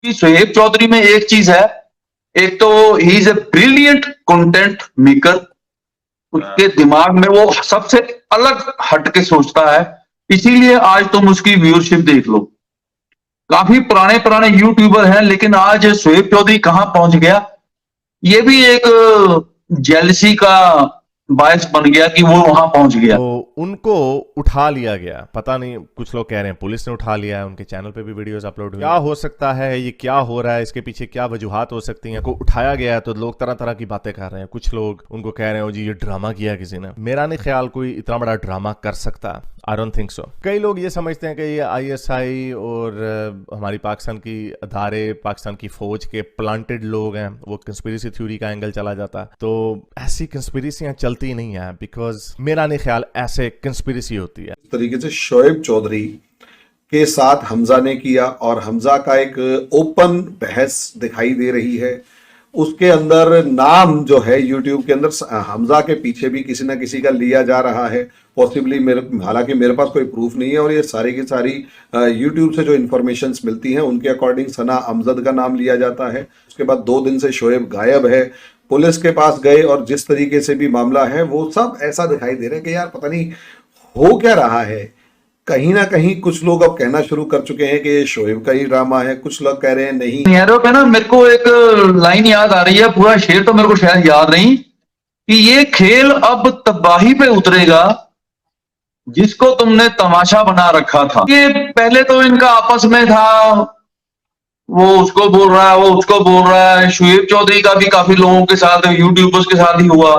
कि शोएब चौधरी में एक चीज है, एक तो he is a brilliant content maker. उसके दिमाग में वो सबसे अलग हट के सोचता है, इसीलिए आज तुम उसकी व्यूअरशिप देख लो। काफी पुराने पुराने यूट्यूबर हैं, लेकिन आज शोएब चौधरी कहां पहुंच गया, ये भी एक जेलसी का बायस बन गया कि वो वहां पहुंच गया। तो उनको उठा लिया गया, पता नहीं, कुछ लोग कह रहे हैं पुलिस ने उठा लिया है, उनके चैनल पे भी वीडियोस अपलोड हुई। क्या हो सकता है, ये क्या हो रहा है, इसके पीछे क्या वजूहात हो सकती हैं? को उठाया गया है तो लोग तरह तरह की बातें कर रहे हैं। कुछ लोग उनको कह रहे हो जी ये ड्रामा किया किसी ने। मेरा नहीं ख्याल कोई इतना बड़ा ड्रामा कर सकता। I don't think so. कई लोग ये समझते हैं कि ये आईएसआई और हमारी पाकिस्तान की अदारे, पाकिस्तान की फौज के प्लांटेड लोग हैं, वो कंस्पिरेसी थ्योरी का एंगल चला जाता। तो ऐसी कंस्पिरेसियां चलती नहीं है, बिकॉज मेरा नहीं ख्याल ऐसे कंस्पिरेसी होती है। इस तरीके से शोएब चौधरी के साथ हमजा ने किया और हमजा का एक ओपन बहस दिखाई दे रही है। उसके अंदर नाम जो है यूट्यूब के अंदर हमजा के पीछे भी किसी ना किसी का लिया जा रहा है, पॉसिबली। हालांकि मेरे पास कोई प्रूफ नहीं है, और ये सारी की सारी यूट्यूब से जो इन्फॉर्मेशंस मिलती हैं उनके अकॉर्डिंग सना अमजद का नाम लिया जाता है। उसके बाद 2 दिन से शोएब गायब है। पुलिस के पास गए और जिस तरीके से भी मामला है वो सब ऐसा दिखाई दे रहा है कि यार पता नहीं हो क्या रहा है। कहीं ना कहीं कुछ लोग अब कहना शुरू कर चुके हैं कि ये शोएब का ही ड्रामा है, कुछ लोग कह रहे हैं नहीं। नहरों पे ना मेरे को एक लाइन याद आ रही है, पूरा शेर तो मेरे को शायद याद नहीं, कि ये खेल अब तबाही पे उतरेगा जिसको तुमने तमाशा बना रखा था। ये पहले तो इनका आपस में था, वो उसको बोल रहा है, वो उसको बोल रहा है। शोएब चौधरी का भी काफी लोगों के साथ, यूट्यूबर्स के साथ ही हुआ,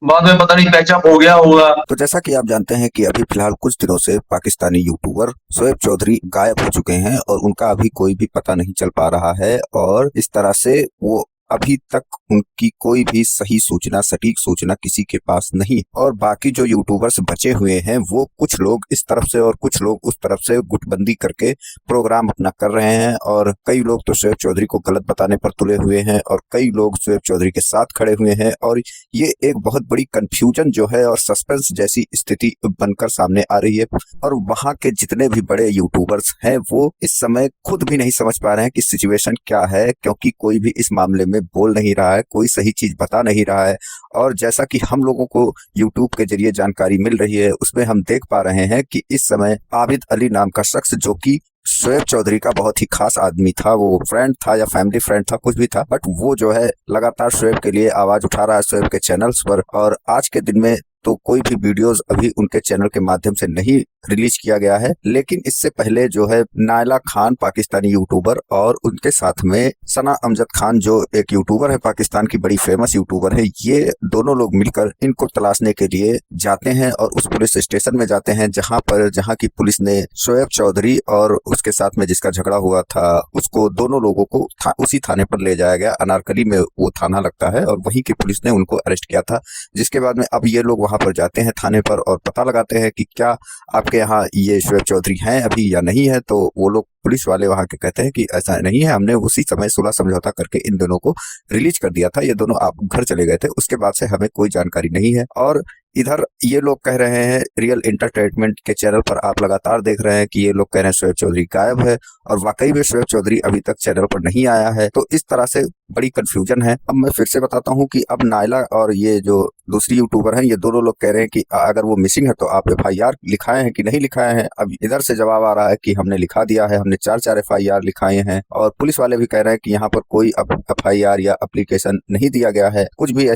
बाद में पता नहीं पैचअप हो गया होगा। तो जैसा कि आप जानते हैं कि अभी फिलहाल कुछ दिनों से पाकिस्तानी यूट्यूबर शोएब चौधरी गायब हो चुके हैं और उनका अभी कोई भी पता नहीं चल पा रहा है, और इस तरह से वो अभी तक उनकी कोई भी सही सूचना, सटीक सूचना किसी के पास नहीं। और बाकी जो यूट्यूबर्स बचे हुए हैं वो कुछ लोग इस तरफ से और कुछ लोग उस तरफ से गुटबंदी करके प्रोग्राम अपना कर रहे हैं, और कई लोग तो शोएब चौधरी को गलत बताने पर तुले हुए हैं और कई लोग शोएब चौधरी के साथ खड़े हुए हैं। और ये एक बहुत बड़ी कंफ्यूजन जो है और सस्पेंस जैसी स्थिति बनकर सामने आ रही है। और वहां के जितने भी बड़े यूट्यूबर्स हैं वो इस समय खुद भी नहीं समझ पा रहे हैं कि सिचुएशन क्या है, क्योंकि कोई भी इस मामले में बोल नहीं रहा है, कोई सही चीज बता नहीं रहा है। और जैसा कि हम लोगों को यूट्यूब के जरिए जानकारी मिल रही है उसमें हम देख पा रहे हैं कि इस समय आबिद अली नाम का शख्स, जो कि शोएब चौधरी का बहुत ही खास आदमी था, वो फ्रेंड था या फैमिली फ्रेंड था, कुछ भी था, बट वो जो है लगातार शोएब के लिए आवाज उठा रहा है शोएब के चैनल्स पर। और आज के दिन में तो कोई भी वीडियोस अभी उनके चैनल के माध्यम से नहीं रिलीज किया गया है, लेकिन इससे पहले जो है नायला खान पाकिस्तानी यूट्यूबर और उनके साथ में सना अमजद खान जो एक यूट्यूबर है, पाकिस्तान की बड़ी फेमस यूट्यूबर है, ये दोनों लोग मिलकर इनको तलाशने के लिए जाते हैं और उस पुलिस स्टेशन में जाते हैं जहां की पुलिस ने शोएब चौधरी और उसके साथ में जिसका झगड़ा हुआ था उसको, दोनों लोगों को उसी थाने पर ले जाया गया। अनारकली में वो थाना लगता है और वहीं की पुलिस ने उनको अरेस्ट किया था। जिसके बाद में अब ये लोग वहां पर जाते हैं थाने पर और पता लगाते हैं कि क्या आपके यहाँ ये शोएब चौधरी हैं अभी या नहीं है। तो वो लोग, पुलिस वाले वहां के, कहते हैं कि ऐसा नहीं है, हमने उसी समय सुलह समझौता करके इन दोनों को रिलीज कर दिया था, ये दोनों आप घर चले गए थे, उसके बाद से हमें कोई जानकारी नहीं है। और इधर ये लोग कह रहे हैं, रियल एंटरटेनमेंट के चैनल पर आप लगातार देख रहे हैं कि ये लोग कह रहे हैं शोएब चौधरी गायब है, और वाकई में शोएब चौधरी अभी तक चैनल पर नहीं आया है। तो इस तरह से बड़ी कंफ्यूजन है। अब मैं फिर से बताता हूं कि अब नायला और ये जो दूसरी यूट्यूबर हैं, ये दोनों लोग कह रहे हैं कि अगर वो मिसिंग है तो आप एफआईआर लिखाए हैं कि नहीं लिखाए हैं। अब इधर से जवाब आ रहा है कि हमने लिखा दिया है, हमने 4 एफआईआर लिखाए हैं, और पुलिस वाले भी कह रहे हैं कि यहाँ पर कोई एफआईआर या एप्लीकेशन नहीं दिया गया है, कुछ भी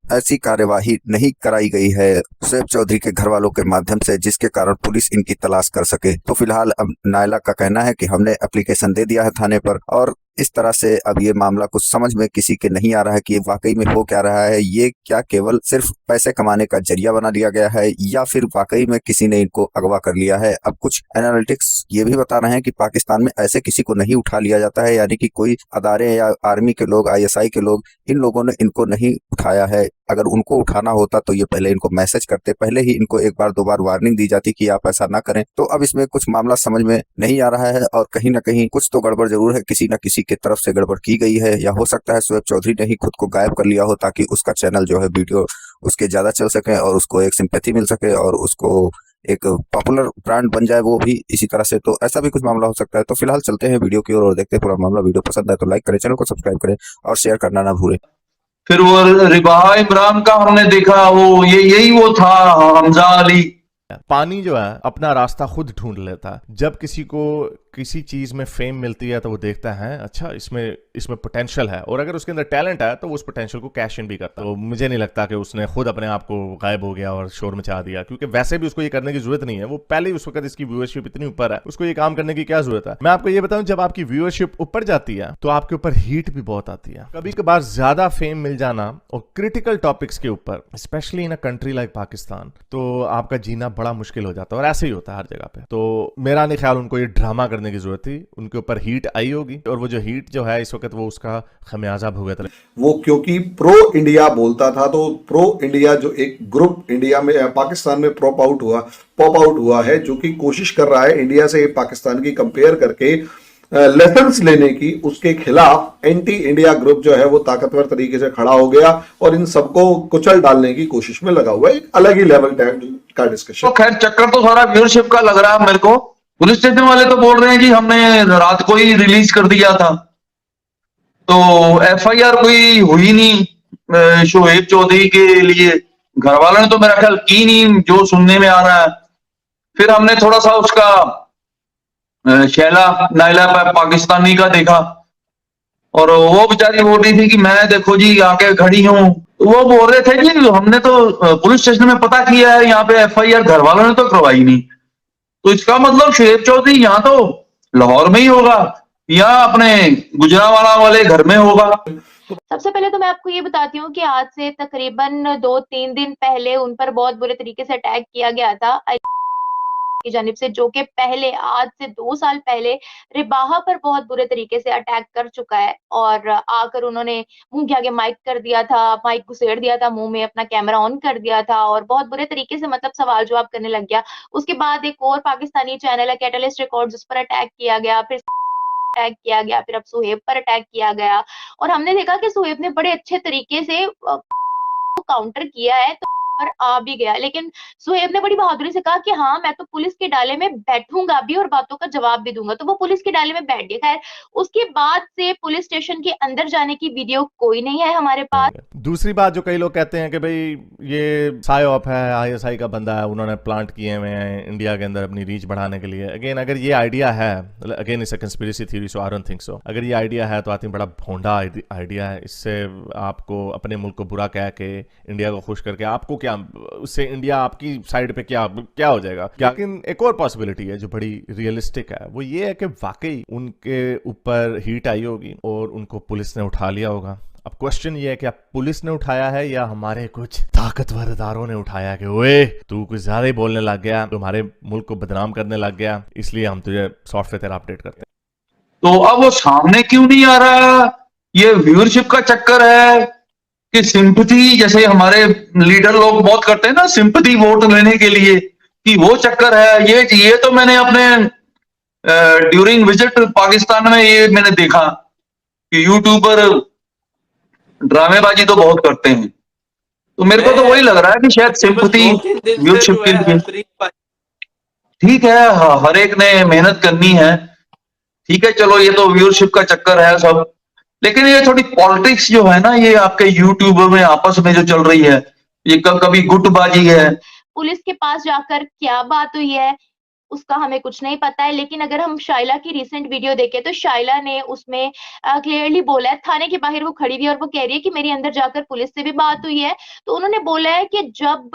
ऐसी कार्यवाही नहीं कराई गई है शोएब चौधरी के घर वालों के माध्यम से जिसके कारण पुलिस इनकी तलाश कर सके। तो फिलहाल अब नायला का कहना है कि हमने एप्लीकेशन दे दिया है थाने पर, और इस तरह से अब ये मामला कुछ समझ में किसी के नहीं आ रहा है कि वाकई में हो क्या रहा है। ये क्या केवल सिर्फ पैसे कमाने का जरिया बना दिया गया है या फिर वाकई में किसी ने इनको अगवा कर लिया है। अब कुछ एनालिटिक्स ये भी बता रहे हैं कि पाकिस्तान में ऐसे किसी को नहीं उठा लिया जाता है, यानी कि कोई अदारे या आर्मी के लोग, आईएसआई के लोग, इन लोगों ने इनको नहीं उठाया है। अगर उनको उठाना होता तो ये पहले इनको मैसेज करते, पहले ही इनको 1-2 बार वार्निंग दी जाती कि आप ऐसा ना करें। तो अब इसमें कुछ मामला समझ में नहीं आ रहा है और कहीं ना कहीं कुछ तो गड़बड़ जरूर है, किसी न किसी की तरफ से गड़बड़ की गई है, या हो सकता है शोएब चौधरी ने ही खुद को गायब कर लिया हो ताकि उसका चैनल जो है वीडियो उसके ज्यादा चल सके और उसको एक सिंपैथी मिल सके और उसको एक पॉपुलर ब्रांड बन जाए वो भी इसी तरह से, तो ऐसा भी कुछ मामला हो सकता है। तो फिलहाल चलते हैं वीडियो की ओर और देखते हैं पूरा मामला। वीडियो पसंद आए तो लाइक करें, चैनल को सब्सक्राइब करें और शेयर करना ना भूलें। फिर वो रिबाहा इमरान का हमने देखा, वो यही वो था, हमजा अली। पानी जो है अपना रास्ता खुद ढूंढ लेता है। जब किसी को किसी चीज में फेम मिलती है तो वो देखता है अच्छा इसमें पोटेंशियल है, और अगर उसके अंदर टैलेंट है तो वो उस पोटेंशियल को कैश इन भी करता है। तो मुझे नहीं लगता कि उसने खुद अपने आप को गायब हो गया और शोर मचा दिया, क्योंकि वैसे भी उसको ये करने की जरूरत नहीं है। वो पहले ही उस वक्त इसकी व्यूअरशिप इतनी ऊपर है, उसको ये काम करने की क्या जरूरत है। मैं आपको ये बताऊं, जब आपकी व्यूअरशिप ऊपर जाती है तो आपके ऊपर हीट भी बहुत आती है। कभी कभार ज्यादा फेम मिल जाना और क्रिटिकल टॉपिक्स के ऊपर, specially in a country like Pakistan, तो आपका जीना बड़ा मुश्किल हो जाता है। और ऐसे ही होता है हर जगह पे। तो मेरा नहीं ख्याल उनको ये ड्रामा करने की जरूरत थी। उनके ऊपर हीट आई होगी, और वो जो हीट जो है इस वक्त वो उसका खमियाजा भुगत रहे। वो क्योंकि प्रो इंडिया बोलता था, तो प्रो इंडिया जो एक ग्रुप इंडिया में पाकिस्तान में पॉप आउट हुआ है, जो कि कोशिश कर रहा है इंडिया से पाकिस्तान की कंपेयर करके लेसन्स लेने की, उसके खिलाफ एंटी इंडिया ग्रुप जो है वो ताकतवर तरीके से खड़ा हो गया और इन सबको कुचल डालने की कोशिश में लगा हुआ है। एक अलग ही लेवल का डिस्कशन। तो खैर चक्कर तो सारा व्यूअरशिप का लग रहा है मेरे को। पुलिस स्टेशन वाले तो बोल रहे हैं कि हमने रात को ही रिलीज कर दिया था, तो एफआईआर कोई हुई नहीं शोएब चौधरी के लिए। घर वालों ने तो मेरा ख्याल की नहीं, जो सुनने में आ रहा है। फिर हमने थोड़ा सा उसका शैला नायला पाकिस्तानी का देखा, और वो बेचारी बोल रही थी कि मैं देखो जी आके खड़ी हूं। वो बोल रहे थे कि हमने तो पुलिस स्टेशन में पता किया है, यहाँ पे एफआईआर घर वालों ने तो करवाई नहीं। तो इसका मतलब शोएब चौधरी यहाँ तो लाहौर में ही होगा या अपने गुजरांवाला वाले घर में होगा। सबसे पहले तो मैं आपको ये बताती हूँ कि आज से तकरीबन 2-3 दिन पहले उन पर बहुत बुरे तरीके से अटैक किया गया था की जानिब से, जो कि पहले आज से 2 साल पहले रिबाहा पर बहुत बुरे तरीके से अटैक कर चुका है। और आकर उन्होंने मुंह के आगे माइक कर दिया था, माइक घुसेड़ दिया था मुंह में, अपना कैमरा ऑन कर दिया था और बहुत बुरे तरीके से मतलब सवाल जवाब करने लग गया। उसके बाद एक और पाकिस्तानी चैनल है कैटलिस्ट रिकॉर्ड्स, उस पर अटैक किया गया, फिर अटैक किया गया, फिर अब सुहेब पर अटैक किया गया। और हमने देखा कि सुहेब ने बड़े अच्छे तरीके से काउंटर किया है, तो पर आ भी गया। लेकिन सुहेब ने बड़ी बहादुरी से कहा कि हाँ, मैं तो पुलिस के डाले में बैठूंगा भी और बातों का जवाब भी दूंगा। तो वो पुलिस के डाले में बैठ गया। खैर, उसके बाद से पुलिस स्टेशन के अंदर जाने की वीडियो कोई नहीं है हमारे पास। दूसरी बात जो कई लोग कहते हैं कि भाई ये साइऑप है, आईएसआई का बंदा है, उन्होंने प्लांट किए हुए हैं इंडिया के अंदर अपनी रीच बढ़ाने के लिए। अगेन अगर ये आइडिया है, again it's a conspiracy theory, so I don't think so. अगर ये आइडिया है तो आई थिंक बड़ा भोंडा आइडिया है। इससे आपको अपने मुल्क को बुरा कह के इंडिया को खुश करके आपको क्या, उससे इंडिया आपकी साइड पे क्या हो जाएगा। लेकिन एक और पॉसिबिलिटी है जो बड़ी रियलिस्टिक है, वो ये है कि वाकई उनके ऊपर हीट आई होगी और उनको पुलिस ने उठा लिया होगा। अब क्वेश्चन ये है कि पुलिस ने उठाया है या हमारे कुछ ताकतवर इदारों ने उठाया कि ओए तू कुछ ज्यादा ही बोलने लग गया, तुम्हारे मुल्क को बदनाम करने लग गया, इसलिए हम तुझे सॉफ्टवेयर तेरा अपडेट करते हैं। तो अब वो सामने क्यों नहीं आ रहा? ये व्यूअरशिप का चक्कर है कि सिंपैथी, जैसे हमारे लीडर लोग बहुत करते हैं ना सिंपैथी वोट लेने के लिए, कि वो चक्कर है। ये तो मैंने अपने ड्यूरिंग विजिट पाकिस्तान में ये मैंने देखा कि यूट्यूबर ड्रामेबाजी तो बहुत करते हैं। तो मेरे को तो वही लग रहा है कि शायद सिंपैथी व्यूअरशिप के लिए। ठीक है, हर एक ने मेहनत करनी है, ठीक है, चलो ये तो व्यूअरशिप का चक्कर है सब। लेकिन ये थोड़ी पॉलिटिक्स जो है ना, ये आपके यूट्यूबर में आपस में जो चल रही है, ये कभी गुटबाजी है। पुलिस के पास जाकर क्या बात हुई है उसका हमें कुछ नहीं पता है। लेकिन अगर हम शाइला की रिसेंट वीडियो देखें तो शाइला ने उसमें क्लियरली बोला है, थाने के बाहर वो खड़ी हुई है और वो कह रही है कि मेरी अंदर जाकर पुलिस से भी बात हुई है। तो उन्होंने बोला है कि जब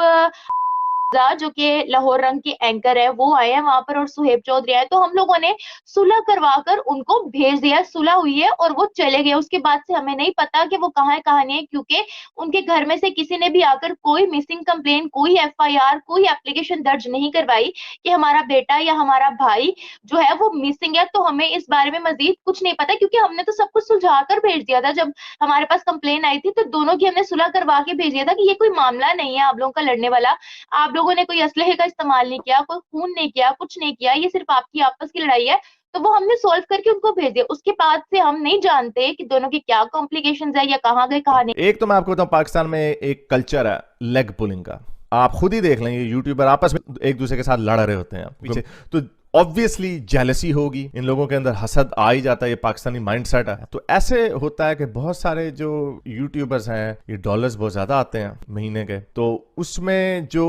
जो कि लाहौर रंग के एंकर है वो आए हैं वहां पर और सुहेब चौधरी आए, तो हम लोगों ने सुलह करवाकर उनको भेज दिया, सुलह हुई है और वो चले गए। उसके बाद से हमें नहीं पता कि वो कहाँ है कहाँ नहीं है, क्योंकि उनके घर में से किसी ने भी आकर कोई मिसिंग कंप्लेन, कोई एफआईआर, कोई एप्लीकेशन दर्ज नहीं करवाई कि हमारा बेटा या हमारा भाई जो है वो मिसिंग है। तो हमें इस बारे में मजीद कुछ नहीं पता, क्योंकि हमने तो सब कुछ सुलझा कर भेज दिया था। जब हमारे पास कंप्लेन आई थी तो दोनों की हमने सुलह करवा के भेज दिया था कि ये कोई मामला नहीं है आप लोगों का लड़ने वाला, आप लोगों ने कोई असलहे का इस्तेमाल नहीं किया, कोई खून नहीं किया, कुछ नहीं किया, ये सिर्फ आपकी आपस की लड़ाई है। तो वो हमने सॉल्व करके उनको भेज दिया। उसके बाद से हम नहीं जानते कि दोनों की क्या कॉम्प्लिकेशंस है या कहाँ गए कहाँ नहीं। एक तो मैं आपको बताऊं, पाकिस्तान में एक कल्चर है लेग पुलिंग का। आप खुद ही देख लें, ये यूट्यूबर आपस में एक दूसरे के साथ लड़ रहे होते हैं पीछे, तो ऑब्वियसली जेलसी होगी, इन लोगों के अंदर हसद आ ही जाता है, ये पाकिस्तानी माइंडसेट है। तो ऐसे होता है कि बहुत सारे जो यूट्यूबर्स हैं, ये डॉलर्स बहुत ज्यादा आते हैं महीने के, तो उसमें जो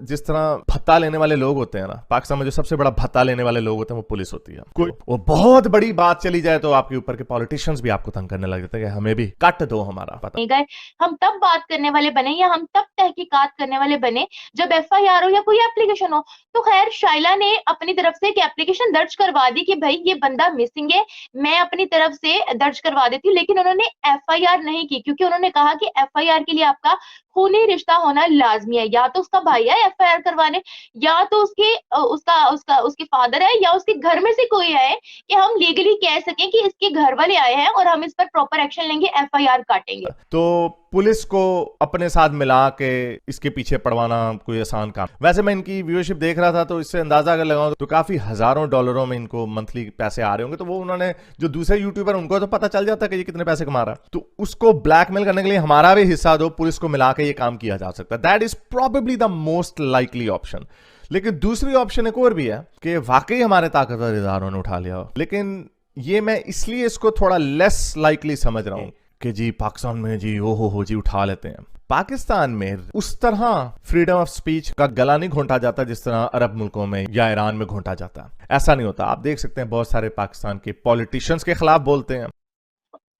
जिस तरह भत्ता लेने वाले लोग होते हैं ना, पाकिस्तान में जो सबसे बड़ा भत्ता लेने वाले लोग होते हैं वो पुलिस होती है। कोई वो बहुत बड़ी बात चली जाए तो आपके ऊपर के पॉलिटिशियंस भी आपको तंग करने लग जाते हैं कि हमें भी काट दो हमारा पता। नहीं गए, हम तब बात करने वाले बने या हम तब तहकीकात करने वाले बने जब FIR हो या कोई एप्लीकेशन हो। तो खैर शाइला ने अपनी तरफ से एक एप्लीकेशन दर्ज करवा दी कि भाई ये बंदा मिसिंग है, मैं अपनी तरफ से दर्ज करवा देती हूँ, लेकिन उन्होंने FIR नहीं की, क्योंकि उन्होंने कहा कि FIR के लिए आपका खूनी रिश्ता होना लाजमी है, या तो उसका भाई है FIR करवाने, या तो उसके फादर है, या उसके घर में से कोई है कि हम लीगली कह सकें कि इसके घर वाले आए हैं और हम इस पर प्रॉपर एक्शन लेंगे, FIR काटेंगे। तो पुलिस को अपने साथ मिला के इसके पीछे पड़वाना कोई आसान काम। वैसे मैं इनकी व्यूअरशिप देख रहा था तो इससे अंदाजा अगर लगाऊं तो काफी हजारों डॉलरों में इनको मंथली पैसे आ रहे होंगे। तो वो उन्होंने जो दूसरे यूट्यूबर उनको तो पता चल जाता है कि ये कितने पैसे कमा रहा है, तो उसको ब्लैकमेल करने के लिए हमारा भी हिस्सा दो, पुलिस को मिला के ये काम किया जा सकता है। That is probably the most likely option. लेकिन दूसरी ऑप्शन एक और भी है कि वाकई हमारे ताकतवर इदारों ने उठा लिया हो, लेकिन ये मैं इसलिए इसको थोड़ा लेस लाइकली समझ रहा हूं कि जी पाकिस्तान में जी हो जी उठा लेते हैं। पाकिस्तान में उस तरह फ्रीडम ऑफ स्पीच का गला नहीं घोंटा जाता जिस तरह अरब मुल्कों में या ईरान में घोंटा जाता है। ऐसा नहीं होता। आप देख सकते हैं बहुत सारे पाकिस्तान के पॉलिटिशियंस के खिलाफ बोलते हैं।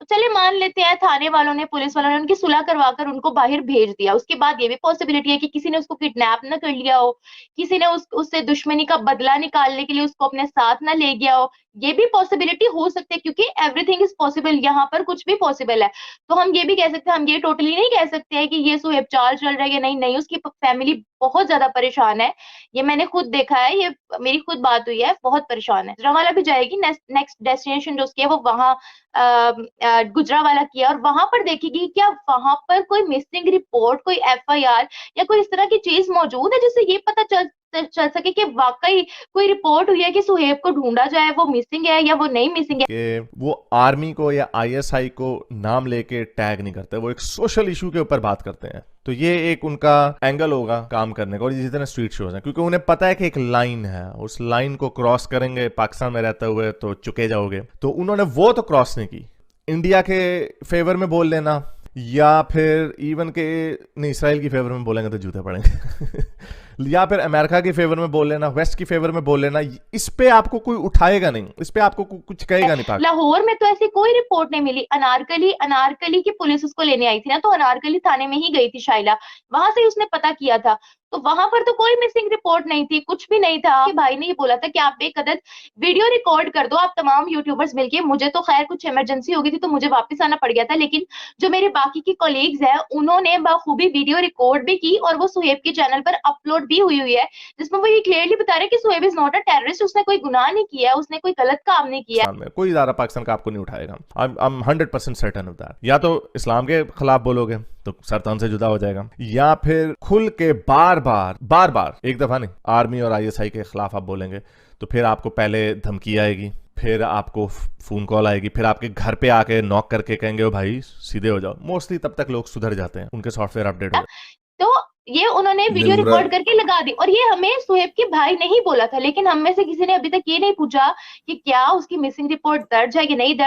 चलिए मान लेते हैं थाने वालों ने, पुलिस वालों ने उनकी सुलह करवाकर उनको बाहर भेज दिया, उसके बाद ये भी पॉसिबिलिटी है कि किसी ने उसको किडनैप ना कर लिया हो, किसी ने उससे दुश्मनी का बदला निकालने के लिए उसको अपने साथ ना ले गया हो, ये भी पॉसिबिलिटी हो सकती है, क्योंकि एवरीथिंग इज पॉसिबल, यहाँ पर कुछ भी पॉसिबल है। तो हम ये भी कह सकते हैं, हम ये टोटली नहीं कह सकते हैं कि ये सुहेब चाल चल रहा है या नहीं, उसकी फैमिली बहुत ज्यादा परेशान है, ये मैंने खुद देखा है, ये मेरी खुद बात हुई है, बहुत परेशान है। गुजरावाला भी जाएगी, नेक्स्ट डेस्टिनेशन जो उसकी है वो वहां गुजरावाला किया, और वहां पर देखेगी क्या वहां पर कोई मिसिंग रिपोर्ट, कोई FIR या कोई इस तरह की चीज मौजूद है जिससे ये पता चल सके कि वाकई कोई रिपोर्ट हुई है कि सुहेब को ढूंढा जाए, वो मिसिंग है या वो नहीं मिसिंग है। कि वो आर्मी को या ISI को नाम लेके टैग नहीं करते, वो एक सोशल इशू के ऊपर बात करते हैं। तो ये एक उनका एंगल होगा काम करने का। और जितने स्ट्रीट शोज हैं, क्योंकि उन्हें पता है कि एक लाइन है, उस लाइन को क्रॉस करेंगे पाकिस्तान में रहते हुए तो चुके जाओगे, तो उन्होंने वो तो क्रॉस नहीं की। इंडिया के फेवर में बोल लेना या फिर इवन के नहीं, इसराइल की फेवर में बोलेंगे तो जूते पड़ेंगे या फिर अमेरिका के फेवर में बोल लेना, वेस्ट की फेवर में बोल लेना, इस पे आपको कोई उठाएगा नहीं, इस पे आपको कुछ कहेगा नहीं। लाहौर में तो ऐसी कोई रिपोर्ट नहीं मिली। अनारकली की पुलिस उसको लेने आई थी ना, तो अनारकली थाने में ही गई थी शाइला, वहां से उसने पता किया था, तो वहां पर तो कोई मिसिंग रिपोर्ट नहीं थी, कुछ भी नहीं था। कि भाई ने ये बोला था कि आप बेकदर वीडियो रिकॉर्ड कर दो, आप तमाम यूट्यूबर्स मिलके। मुझे तो खैर कुछ इमरजेंसी हो गई थी तो मुझे वापस आना पड़ गया था, लेकिन जो मेरे बाकी की कॉलीग्स हैं उन्होंने बखूबी वीडियो रिकॉर्ड भी की और वो सुहेब के चैनल पर अपलोड भी हुई है, जिसमें वो ये क्लियरली बता रहे हैं कि Suhaib is not a terrorist, उसने कोई गुनाह नहीं किया, उसने कोई गलत काम नहीं किया। कोई इदारा पाकिस्तान का आपको नहीं उठाएगा। I am 100% certain of that. या तो इस्लाम के खिलाफ बोलोगे तो सरतान से जुदा हो जाएगा, या फिर खुल के बार बार एक दफा नहीं, आर्मी और ISI के खिलाफ आप बोलेंगे तो फिर आपको पहले धमकी आएगी, फिर आपको फोन कॉल आएगी, फिर आपके घर पे आके नॉक करके कहेंगे ओ भाई सीधे हो जाओ। मोस्टली तब तक लोग सुधर जाते हैं, उनके सॉफ्टवेयर अपडेट हो जाते। तो ये उन्होंने वीडियो रिकॉर्ड करके लगा दी, और ये हमें सुहेब के भाई ने ही बोला था, लेकिन हम में से किसी ने अभी तक ये नहीं पूछा कि क्या उसकी मिसिंग रिपोर्ट दर्ज है कि नहीं दर्ज।